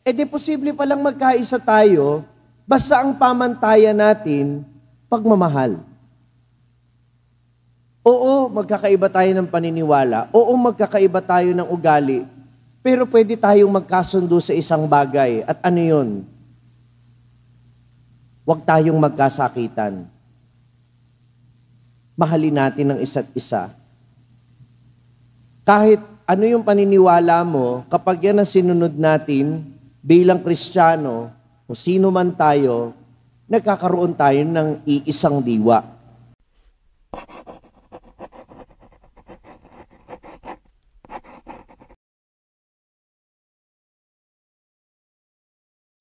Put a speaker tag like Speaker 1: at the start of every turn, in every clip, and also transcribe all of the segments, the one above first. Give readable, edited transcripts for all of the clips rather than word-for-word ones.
Speaker 1: E di posible palang magkaisa tayo, basta ang pamantayan natin, pagmamahal. Oo, magkakaiba tayo ng paniniwala. Oo, magkakaiba tayo ng ugali. Pero pwede tayong magkasundo sa isang bagay. At ano yun? Huwag tayong magkasakitan. Mahalin natin ang isa't isa. Kahit ano yung paniniwala mo, kapag yan ang sinunod natin bilang Kristiyano, o sino man tayo, nagkakaroon tayo ng iisang diwa.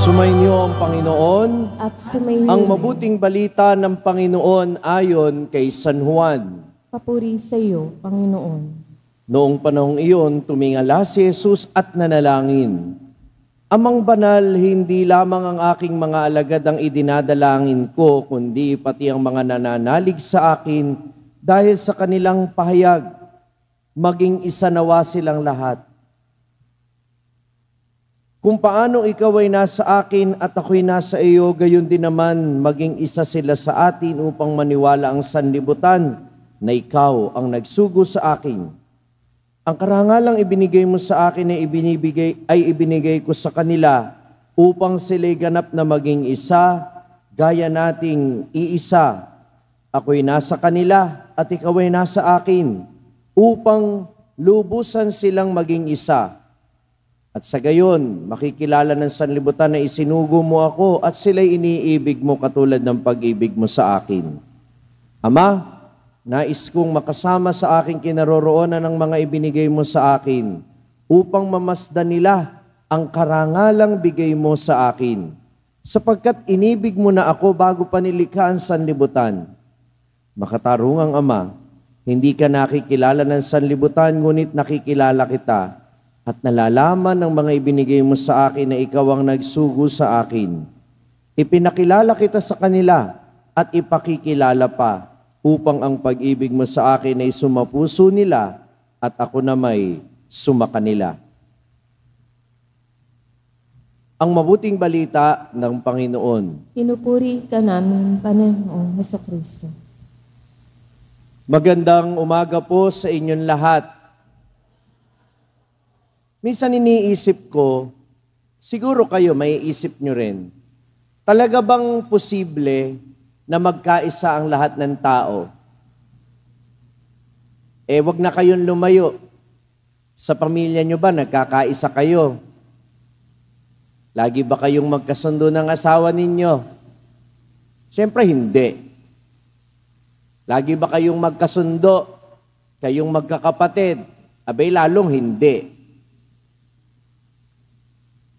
Speaker 1: Sumainyo ang Panginoon
Speaker 2: at sumainyo
Speaker 1: ang mabuting balita ng Panginoon ayon kay San Juan.
Speaker 2: Papuri sa iyo, Panginoon.
Speaker 1: Noong panahong iyon, tumingala si Jesus at nanalangin. Amang banal, hindi lamang ang aking mga alagad ang idinadalangin ko, kundi pati ang mga nananalig sa akin dahil sa kanilang pahayag, maging isa nawa silang lahat. Kung paano ikaw ay nasa akin at ako'y nasa iyo, gayon din naman maging isa sila sa atin upang maniwala ang sanlibutan na ikaw ang nagsugo sa akin. Ang karangalang ibinigay mo sa akin ay ibinigay ko sa kanila upang sila'y ganap na maging isa, gaya nating iisa. Ako'y nasa kanila at ikaw ay nasa akin upang lubusan silang maging isa. At sa gayon, makikilala ng sanlibutan na isinugo mo ako at sila'y iniibig mo katulad ng pag-ibig mo sa akin. Ama, nais kong makasama sa aking kinaroroonan ng mga ibinigay mo sa akin upang mamasdan nila ang karangalang bigay mo sa akin. Sapagkat inibig mo na ako bago pa nilikha ang sanlibutan. Makatarungang Ama, hindi ka nakikilala ng sanlibutan ngunit nakikilala kita. At nalalaman ng mga ibinigay mo sa akin na ikaw ang nagsugo sa akin. Ipinakilala kita sa kanila at ipakikilala pa upang ang pag-ibig mo sa akin ay sumapuso nila at ako na may sumakanila. Ang mabuting balita ng Panginoon.
Speaker 2: Pinupuri ka namin, Panginoong Hesukristo.
Speaker 1: Magandang umaga po sa inyong lahat. Minsan iniisip ko, siguro kayo may isip nyo rin, talaga bang posible na magkaisa ang lahat ng tao? Wag na kayong lumayo. Sa pamilya nyo ba, nagkakaisa kayo? Lagi ba kayong magkasundo ng asawa ninyo? Siyempre hindi. Lagi ba kayong magkasundo? Kayong magkakapatid? Abay, lalong hindi.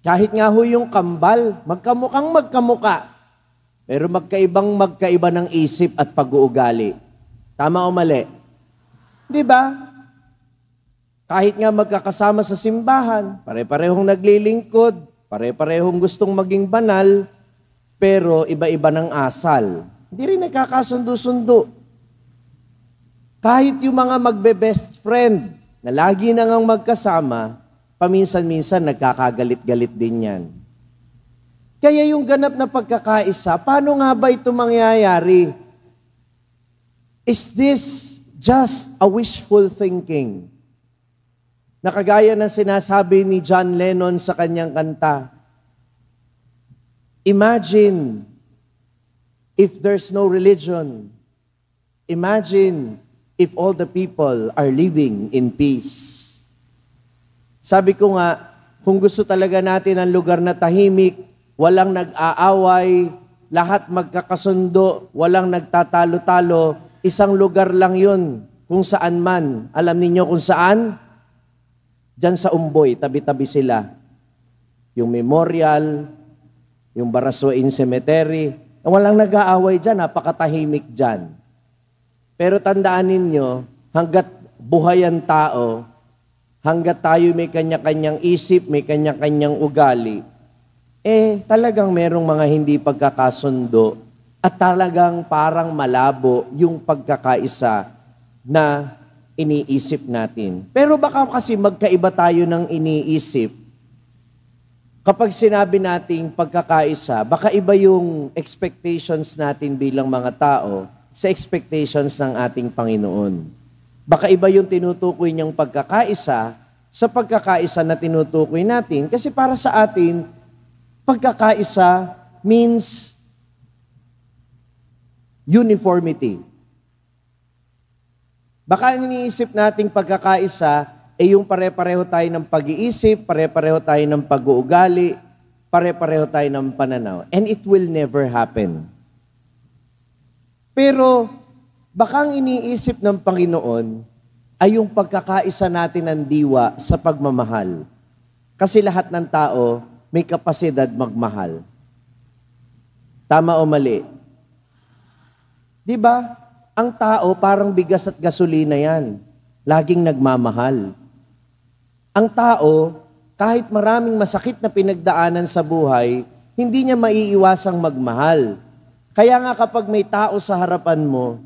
Speaker 1: Kahit nga ho yung kambal, magkamukhang magkamuka, pero magkaiba ng isip at pag-uugali. Tama o mali? Di ba? Kahit nga magkakasama sa simbahan, pare-parehong naglilingkod, pare-parehong gustong maging banal, pero iba-iba ng asal. Hindi rin nagkakasundo-sundo. Kahit yung mga magbe-best friend na lagi na ngang magkasama, paminsan-minsan nagkakagalit-galit din yan. Kaya yung ganap na pagkakaisa, paano nga ba ito mangyayari? Is this just a wishful thinking? Nakagaya ng sinasabi ni John Lennon sa kanyang kanta, imagine if there's no religion. Imagine if all the people are living in peace. Sabi ko nga, kung gusto talaga natin ang lugar na tahimik, walang nag-aaway, lahat magkakasundo, walang nagtatalo-talo, isang lugar lang yun, kung saan man. Alam ninyo kung saan? Diyan sa Umboy, tabi-tabi sila. Yung memorial, yung Baraswain Cemetery, walang nag-aaway dyan, napakatahimik dyan. Pero tandaan ninyo, hanggat buhay ang tao, hanggat tayo may kanya-kanyang isip, may kanya-kanyang ugali, talagang merong mga hindi pagkakasundo at talagang parang malabo yung pagkakaisa na iniisip natin. Pero baka kasi magkaiba tayo ng iniisip, Kapag sinabi nating pagkakaisa, baka iba yung expectations natin bilang mga tao sa expectations ng ating Panginoon. Baka iba yung tinutukoy niyang pagkakaisa sa pagkakaisa na tinutukoy natin. Kasi para sa atin, pagkakaisa means uniformity. Baka ang iniisip nating pagkakaisa yung pare-pareho tayo ng pag-iisip, pare-pareho tayo ng pag-uugali, pare-pareho tayo ng pananaw. And it will never happen. Pero baka ang iniisip ng Panginoon ay yung pagkakaisa natin ng diwa sa pagmamahal. Kasi lahat ng tao may kapasidad magmahal. Tama o mali? Di ba? Ang tao parang bigas at gasolina yan. Laging nagmamahal. Ang tao, kahit maraming masakit na pinagdaanan sa buhay, hindi niya maiiwasang magmahal. Kaya nga kapag may tao sa harapan mo,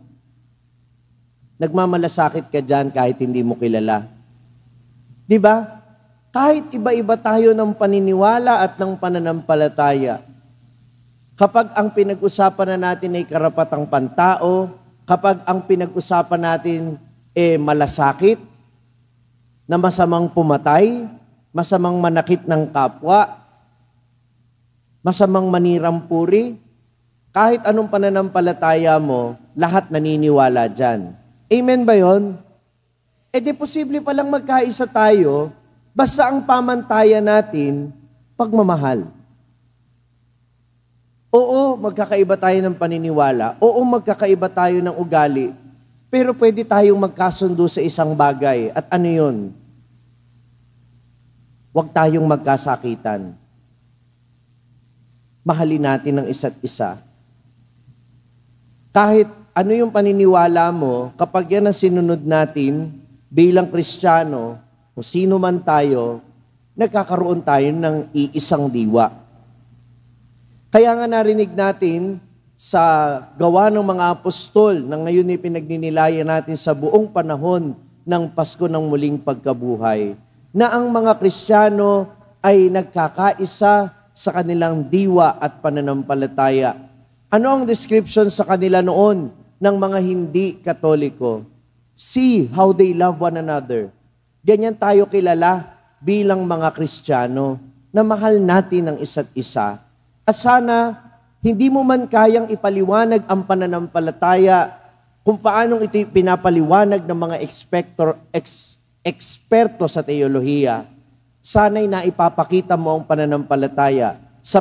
Speaker 1: nagmamalasakit ka dyan kahit hindi mo kilala. Di ba? Kahit iba-iba tayo ng paniniwala at ng pananampalataya, kapag ang pinag-usapan na natin ay karapatang pantao, kapag ang pinag-usapan natin malasakit, na masamang pumatay, masamang manakit ng kapwa, masamang manirampuri, kahit anong pananampalataya mo, lahat naniniwala dyan. Amen ba yun? Di posible palang magkaisa tayo, basta ang pamantayan natin, pagmamahal. Oo, magkakaiba tayo ng paniniwala. Oo, magkakaiba tayo ng ugali. Pero pwede tayong magkasundo sa isang bagay. At ano yun? Huwag tayong magkasakitan. Mahalin natin ang isa't isa. Kahit ano yung paniniwala mo, kapag yan ang sinunod natin bilang Kristiyano, o sino man tayo, nagkakaroon tayo ng iisang diwa. Kaya nga narinig natin sa gawa ng mga apostol na ngayon ay pinagninilayan natin sa buong panahon ng Pasko ng muling pagkabuhay, na ang mga Kristiyano ay nagkakaisa sa kanilang diwa at pananampalataya. Ano ang description sa kanila noon ng mga hindi Katoliko? See how they love one another. Ganyan tayo kilala bilang mga Kristiyano, na mahal natin ang isa't isa. At sana hindi mo man kayang ipaliwanag ang pananampalataya kung paanong ito pinapaliwanag ng mga eksperto sa teolohiya. Sana'y naipapakita mo ang pananampalataya sa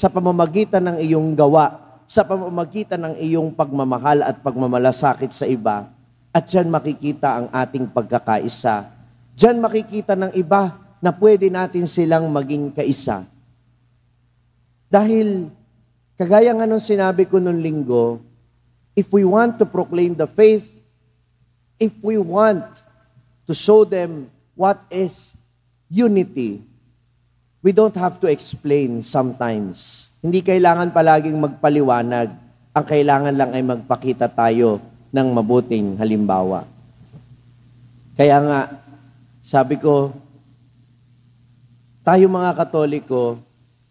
Speaker 1: pamamagitan ng iyong gawa, sa pamamagitan ng iyong pagmamahal at pagmamalasakit sa iba. At diyan makikita ang ating pagkakaisa. Diyan makikita ng iba na pwede natin silang maging kaisa. Dahil kagaya nga nung sinabi ko nung linggo, if we want to proclaim the faith, if we want to show them what is unity, we don't have to explain sometimes. Hindi kailangan palaging magpaliwanag. Ang kailangan lang ay magpakita tayo ng mabuting halimbawa. Kaya nga, sabi ko, tayo mga Katoliko,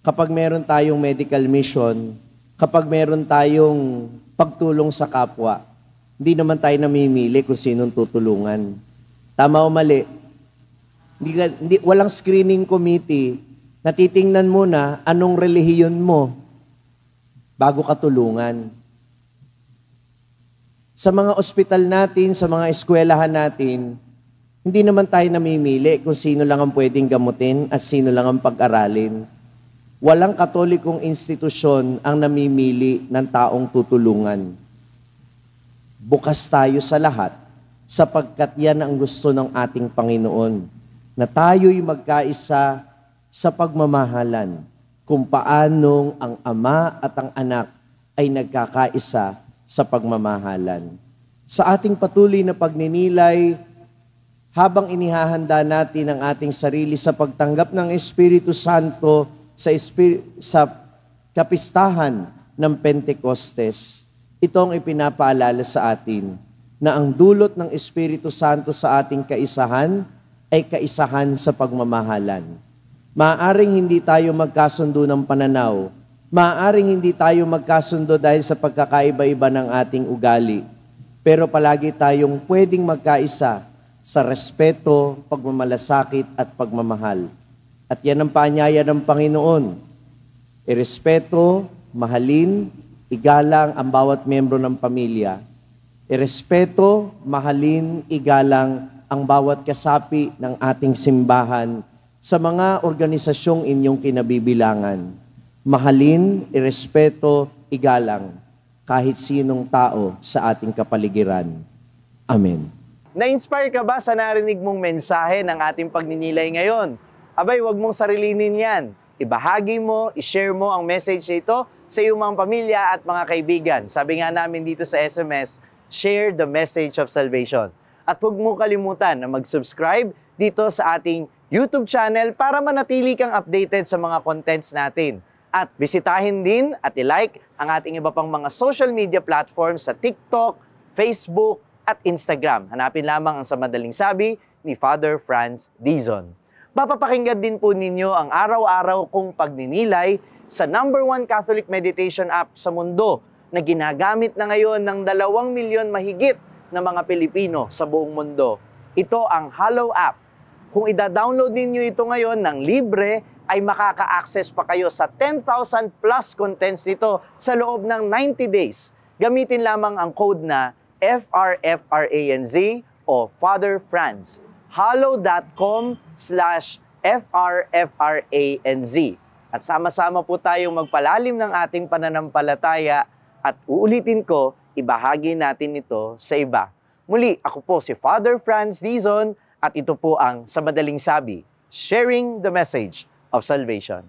Speaker 1: kapag meron tayong medical mission, kapag meron tayong pagtulong sa kapwa, hindi naman tayo namimili kung sinong tutulungan. Tama o mali? Walang screening committee na titingnan muna anong relihiyon mo bago ka tulungan. Sa mga ospital natin, sa mga eskwelahan natin, hindi naman tayo namimili kung sino lang ang pwedeng gamutin at sino lang ang pag-aralin. Walang Katolikong institusyon ang namimili ng taong tutulungan. Bukas tayo sa lahat, sapagkat yan ang gusto ng ating Panginoon, na tayo'y magkaisa sa pagmamahalan, kung paanong ang Ama at ang Anak ay nagkakaisa sa pagmamahalan. Sa ating patuloy na pagninilay, habang inihahanda natin ang ating sarili sa pagtanggap ng Espiritu Santo sa kapistahan ng Pentecostes, itong ipinapaalala sa atin na ang dulot ng Espiritu Santo sa ating kaisahan ay kaisahan sa pagmamahalan. Maaaring hindi tayo magkasundo ng pananaw. Maaaring hindi tayo magkasundo dahil sa pagkakaiba-iba ng ating ugali. Pero palagi tayong pwedeng magkaisa sa respeto, pagmamalasakit at pagmamahal. At yan ang paanyaya ng Panginoon. Irespeto, mahalin, igalang ang bawat membro ng pamilya. Irespeto, mahalin, igalang ang bawat kasapi ng ating simbahan sa mga organisasyong inyong kinabibilangan. Mahalin, irespeto, igalang kahit sinong tao sa ating kapaligiran. Amen.
Speaker 3: Na-inspire ka ba sa narinig mong mensahe ng ating pagninilay ngayon? Abay, wag mong sarilinin yan. Ibahagi mo, ishare mo ang message nito sa iyong mga pamilya at mga kaibigan. Sabi nga namin dito sa SMS, share the message of salvation. At huwag mong kalimutan na mag-subscribe dito sa ating YouTube channel para manatili kang updated sa mga contents natin. At bisitahin din at i-like ang ating iba pang mga social media platforms sa TikTok, Facebook, at Instagram. Hanapin lamang ang Sa Madaling Sabi ni Father Franz Dizon. Mapapakinggan din po ninyo ang araw-araw kong pagninilay sa #1 Catholic meditation app sa mundo na ginagamit na ngayon ng 2 milyon mahigit na mga Pilipino sa buong mundo. Ito ang Hallow app. Kung ida-download ninyo ito ngayon ng libre, ay makaka-access pa kayo sa 10,000 plus contents nito sa loob ng 90 days. Gamitin lamang ang code na FRFRANZ o Father Franz. hallow.com/FRFRANZ. At sama-sama po tayong magpalalim ng ating pananampalataya at uulitin ko, ibahagi natin ito sa iba. Muli, ako po si Father Franz Dizon at ito po ang Sa Madaling Sabi, sharing the message of salvation.